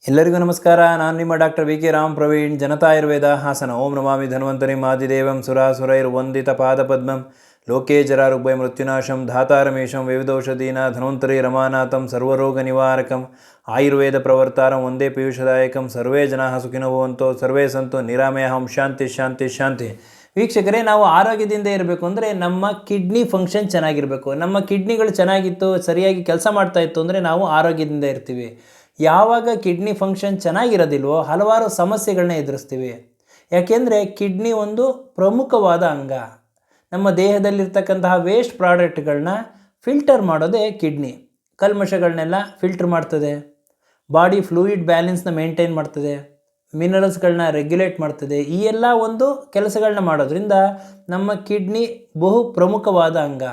ಎಲ್ಲರಿಗೂ ನಮಸ್ಕಾರ. ನಾನು ನಿಮ್ಮ doctor V K Ram Praveen, Janata Ayurveda Hassan. ಓಂ ನಮಾಮಿ ಧನ್ವಂತರಿ ಮಾದಿದೇವಂ ಸುರಾಸುರೈರ್ವಂದಿತ ಪಾದಪದ್ಮಂ ಲೋಕೇ ಜರಾರುಗ್ಭಯ ಮೃತ್ಯುನಾಶಂ ಧಾತಾರಮೇಶಂ ವಿವಿಧೌಷಧೀನ ಧನ್ವಂತರಿ ರಮಾನಾಥಂ ಸರ್ವರೋಗ ನಿವಾರಕಂ ಆಯುರ್ವೇದ ಪ್ರವರ್ತಾರಂ ಒಂದೇ ಪೀಯೂಷದಾಯಕಂ. ಸರ್ವೇ ಜನಾಃ ಸುಖಿನೋ ಭವಂತೋ ಸರ್ವೇ ಸಂತೋ ನಿರಾಮಯಃ. ಶಾಂತಿ ಶಾಂತಿ ಶಾಂತಿ. ವೀಕ್ಷಕರೇ, ನಾವು ಆರೋಗ್ಯದಿಂದ ಇರಬೇಕು ಅಂದರೆ ನಮ್ಮ ಕಿಡ್ನಿ ಫಂಕ್ಷನ್ ಚೆನ್ನಾಗಿರಬೇಕು. ನಮ್ಮ ಕಿಡ್ನಿಗಳು ಚೆನ್ನಾಗಿತ್ತು, ಸರಿಯಾಗಿ ಕೆಲಸ ಮಾಡ್ತಾಯಿತ್ತು ಅಂದರೆ ನಾವು ಆರೋಗ್ಯದಿಂದ ಇರ್ತೀವಿ. ಯಾವಾಗ ಕಿಡ್ನಿ ಫಂಕ್ಷನ್ ಚೆನ್ನಾಗಿರೋದಿಲ್ವೋ ಹಲವಾರು ಸಮಸ್ಯೆಗಳನ್ನ ಎದುರಿಸ್ತೀವಿ. ಯಾಕೆಂದರೆ ಕಿಡ್ನಿ ಒಂದು ಪ್ರಮುಖವಾದ ಅಂಗ. ನಮ್ಮ ದೇಹದಲ್ಲಿರ್ತಕ್ಕಂತಹ ವೇಸ್ಟ್ ಪ್ರಾಡಕ್ಟ್ಗಳನ್ನ ಫಿಲ್ಟರ್ ಮಾಡೋದೇ ಕಿಡ್ನಿ. ಕಲ್ಮಶಗಳನ್ನೆಲ್ಲ ಫಿಲ್ಟರ್ ಮಾಡ್ತದೆ, ಬಾಡಿ ಫ್ಲೂಯಿಡ್ ಬ್ಯಾಲೆನ್ಸ್ನ ಮೇಂಟೈನ್ ಮಾಡ್ತದೆ, ಮಿನರಲ್ಸ್ಗಳನ್ನ ರೆಗ್ಯುಲೇಟ್ ಮಾಡ್ತದೆ. ಈ ಎಲ್ಲ ಒಂದು ಕೆಲಸಗಳನ್ನ ಮಾಡೋದ್ರಿಂದ ನಮ್ಮ ಕಿಡ್ನಿ ಬಹು ಪ್ರಮುಖವಾದ ಅಂಗ.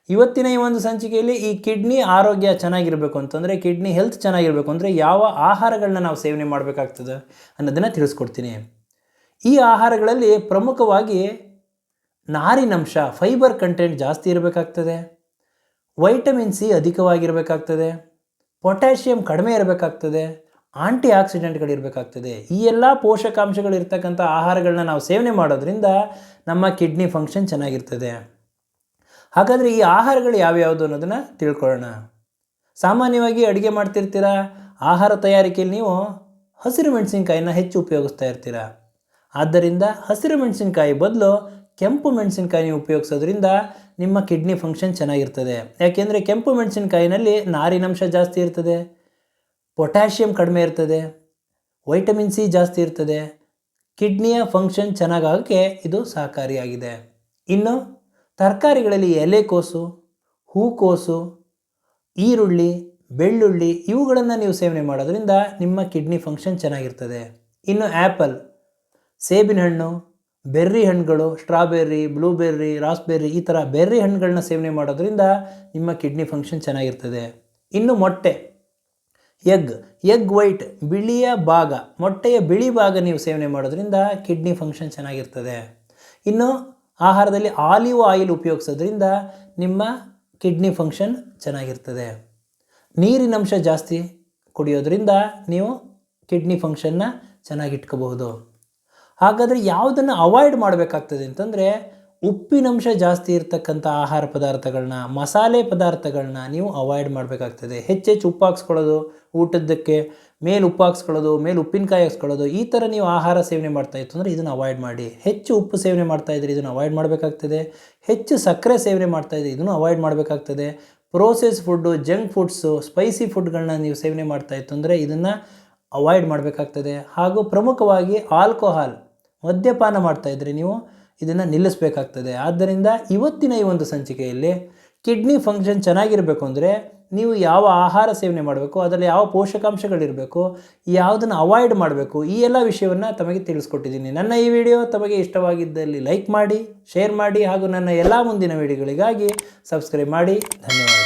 ಇವತ್ತಿನ ಈ ಒಂದು ಸಂಚಿಕೆಯಲ್ಲಿ ಈ ಕಿಡ್ನಿ ಆರೋಗ್ಯ ಚೆನ್ನಾಗಿರಬೇಕು ಅಂತಂದರೆ, ಕಿಡ್ನಿ ಹೆಲ್ತ್ ಚೆನ್ನಾಗಿರಬೇಕು ಅಂದರೆ ಯಾವ ಆಹಾರಗಳನ್ನ ನಾವು ಸೇವನೆ ಮಾಡಬೇಕಾಗ್ತದೆ ಅನ್ನೋದನ್ನು ತಿಳಿಸ್ಕೊಡ್ತೀನಿ. ಈ ಆಹಾರಗಳಲ್ಲಿ ಪ್ರಮುಖವಾಗಿ ನಾರಿನಂಶ, ಫೈಬರ್ ಕಂಟೆಂಟ್ ಜಾಸ್ತಿ ಇರಬೇಕಾಗ್ತದೆ, ವೈಟಮಿನ್ ಸಿ ಅಧಿಕವಾಗಿರಬೇಕಾಗ್ತದೆ, ಪೊಟ್ಯಾಷಿಯಂ ಕಡಿಮೆ ಇರಬೇಕಾಗ್ತದೆ, ಆಂಟಿ ಆಕ್ಸಿಡೆಂಟ್ಗಳಿರಬೇಕಾಗ್ತದೆ. ಈ ಎಲ್ಲ ಪೋಷಕಾಂಶಗಳಿರ್ತಕ್ಕಂಥ ಆಹಾರಗಳನ್ನ ನಾವು ಸೇವನೆ ಮಾಡೋದ್ರಿಂದ ನಮ್ಮ ಕಿಡ್ನಿ ಫಂಕ್ಷನ್ ಚೆನ್ನಾಗಿರ್ತದೆ. ಹಾಗಾದರೆ ಈ ಆಹಾರಗಳು ಯಾವ್ಯಾವುದು ಅನ್ನೋದನ್ನು ತಿಳ್ಕೊಳ್ಳೋಣ. ಸಾಮಾನ್ಯವಾಗಿ ಅಡುಗೆ ಮಾಡ್ತಿರ್ತೀರ, ಆಹಾರ ತಯಾರಿಕೆಯಲ್ಲಿ ನೀವು ಹಸಿರು ಮೆಣಸಿನ್ಕಾಯಿನ ಹೆಚ್ಚು ಉಪಯೋಗಿಸ್ತಾ ಇರ್ತೀರ. ಆದ್ದರಿಂದ ಹಸಿರು ಮೆಣಸಿನ್ಕಾಯಿ ಬದಲು ಕೆಂಪು ಮೆಣಸಿನ್ಕಾಯಿ ಉಪಯೋಗಿಸೋದ್ರಿಂದ ನಿಮ್ಮ ಕಿಡ್ನಿ ಫಂಕ್ಷನ್ ಚೆನ್ನಾಗಿರ್ತದೆ. ಯಾಕೆಂದರೆ ಕೆಂಪು ಮೆಣಸಿನ್ಕಾಯಿನಲ್ಲಿ ನಾರಿನಂಶ ಜಾಸ್ತಿ ಇರ್ತದೆ, ಪೊಟ್ಯಾಷಿಯಂ ಕಡಿಮೆ ಇರ್ತದೆ, ವೈಟಮಿನ್ ಸಿ ಜಾಸ್ತಿ ಇರ್ತದೆ. ಕಿಡ್ನಿಯ ಫಂಕ್ಷನ್ ಚೆನ್ನಾಗಾಗೋಕ್ಕೆ ಇದು ಸಹಕಾರಿಯಾಗಿದೆ. ಇನ್ನು ತರಕಾರಿಗಳಲ್ಲಿ ಎಲೆಕೋಸು, ಹೂಕೋಸು, ಈರುಳ್ಳಿ, ಬೆಳ್ಳುಳ್ಳಿ ಇವುಗಳನ್ನು ನೀವು ಸೇವನೆ ಮಾಡೋದ್ರಿಂದ ನಿಮ್ಮ ಕಿಡ್ನಿ ಫಂಕ್ಷನ್ ಚೆನ್ನಾಗಿರ್ತದೆ. ಇನ್ನು ಆ್ಯಪಲ್, ಸೇಬಿನ ಹಣ್ಣು, ಬೆರ್ರಿ ಹಣ್ಣುಗಳು, ಸ್ಟ್ರಾಬೆರ್ರಿ, ಬ್ಲೂಬೆರ್ರಿ, ರಾಸ್ಬೆರ್ರಿ ಈ ಥರ ಬೆರ್ರಿ ಹಣ್ಣುಗಳನ್ನ ಸೇವನೆ ಮಾಡೋದ್ರಿಂದ ನಿಮ್ಮ ಕಿಡ್ನಿ ಫಂಕ್ಷನ್ ಚೆನ್ನಾಗಿರ್ತದೆ. ಇನ್ನು ಮೊಟ್ಟೆ, ಎಗ್ ವೈಟ್, ಬಿಳಿಯ ಭಾಗ, ಮೊಟ್ಟೆಯ ಬಿಳಿ ಭಾಗ ನೀವು ಸೇವನೆ ಮಾಡೋದ್ರಿಂದ ಕಿಡ್ನಿ ಫಂಕ್ಷನ್ ಚೆನ್ನಾಗಿರ್ತದೆ. ಇನ್ನು ಆಹಾರದಲ್ಲಿ ಆಲಿವ್ ಆಯಿಲ್ ಉಪಯೋಗಿಸೋದ್ರಿಂದ ನಿಮ್ಮ ಕಿಡ್ನಿ ಫಂಕ್ಷನ್ ಚೆನ್ನಾಗಿರ್ತದೆ. ನೀರಿನಂಶ ಜಾಸ್ತಿ ಕುಡಿಯೋದ್ರಿಂದ ನೀವು ಕಿಡ್ನಿ ಫಂಕ್ಷನ್ನ ಚೆನ್ನಾಗಿಟ್ಕೋಬಹುದು. ಹಾಗಾದರೆ ಯಾವುದನ್ನು ಅವಾಯ್ಡ್ ಮಾಡಬೇಕಾಗ್ತದೆ ಅಂತಂದರೆ, ಉಪ್ಪಿನಂಶ ಜಾಸ್ತಿ ಇರ್ತಕ್ಕಂಥ ಆಹಾರ ಪದಾರ್ಥಗಳನ್ನ, ಮಸಾಲೆ ಪದಾರ್ಥಗಳನ್ನ ನೀವು ಅವಾಯ್ಡ್ ಮಾಡಬೇಕಾಗ್ತದೆ. ಹೆಚ್ಚೆಚ್ಚು ಉಪ್ಪು ಹಾಕ್ಸ್ಕೊಳ್ಳೋದು, ಊಟದ್ದಕ್ಕೆ ಮೇಲೆ ಉಪ್ಪು ಹಾಕ್ಸ್ಕೊಳ್ಳೋದು, ಮೇಲೆ ಉಪ್ಪಿನಕಾಯಿ ಹಾಕ್ಸ್ಕೊಳ್ಳೋದು, ಈ ಥರ ನೀವು ಆಹಾರ ಸೇವನೆ ಮಾಡ್ತಾಯಿತ್ತು ಅಂದರೆ ಇದನ್ನು ಅವಾಯ್ಡ್ ಮಾಡಿ. ಹೆಚ್ಚು ಉಪ್ಪು ಸೇವನೆ ಮಾಡ್ತಾಯಿದ್ರೆ ಇದನ್ನು ಅವಾಯ್ಡ್ ಮಾಡಬೇಕಾಗ್ತದೆ. ಹೆಚ್ಚು ಸಕ್ಕರೆ ಸೇವನೆ ಮಾಡ್ತಾಯಿದ್ರೆ ಇದನ್ನು ಅವಾಯ್ಡ್ ಮಾಡಬೇಕಾಗ್ತದೆ. Process food, junk foods, spicy ಫುಡ್ಗಳನ್ನ ನೀವು ಸೇವನೆ ಮಾಡ್ತಾಯಿತ್ತು ಅಂದರೆ ಇದನ್ನು ಅವಾಯ್ಡ್ ಮಾಡಬೇಕಾಗ್ತದೆ. ಹಾಗೂ ಪ್ರಮುಖವಾಗಿ ಆಲ್ಕೋಹಾಲ್, ಮದ್ಯಪಾನ ಮಾಡ್ತಾಯಿದ್ರೆ ನೀವು ಇದನ್ನು ನಿಲ್ಲಿಸಬೇಕಾಗ್ತದೆ. ಆದ್ದರಿಂದ ಇವತ್ತಿನ ಈ ಒಂದು ಸಂಚಿಕೆಯಲ್ಲಿ ಕಿಡ್ನಿ ಫಂಕ್ಷನ್ ಚೆನ್ನಾಗಿರಬೇಕು ಅಂದರೆ ನೀವು ಯಾವ ಆಹಾರ ಸೇವನೆ ಮಾಡಬೇಕು, ಅದರಲ್ಲಿ ಯಾವ ಪೋಷಕಾಂಶಗಳಿರಬೇಕು, ಯಾವುದನ್ನು ಅವಾಯ್ಡ್ ಮಾಡಬೇಕು, ಈ ಎಲ್ಲ ವಿಷಯವನ್ನು ತಮಗೆ ತಿಳಿಸ್ಕೊಟ್ಟಿದ್ದೀನಿ. ನನ್ನ ಈ ವಿಡಿಯೋ ತಮಗೆ ಇಷ್ಟವಾಗಿದ್ದಲ್ಲಿ ಲೈಕ್ ಮಾಡಿ, ಶೇರ್ ಮಾಡಿ ಹಾಗೂ ನನ್ನ ಎಲ್ಲ ಮುಂದಿನ ವಿಡಿಯೋಗಳಿಗಾಗಿ ಸಬ್ಸ್ಕ್ರೈಬ್ ಮಾಡಿ. ಧನ್ಯವಾದ.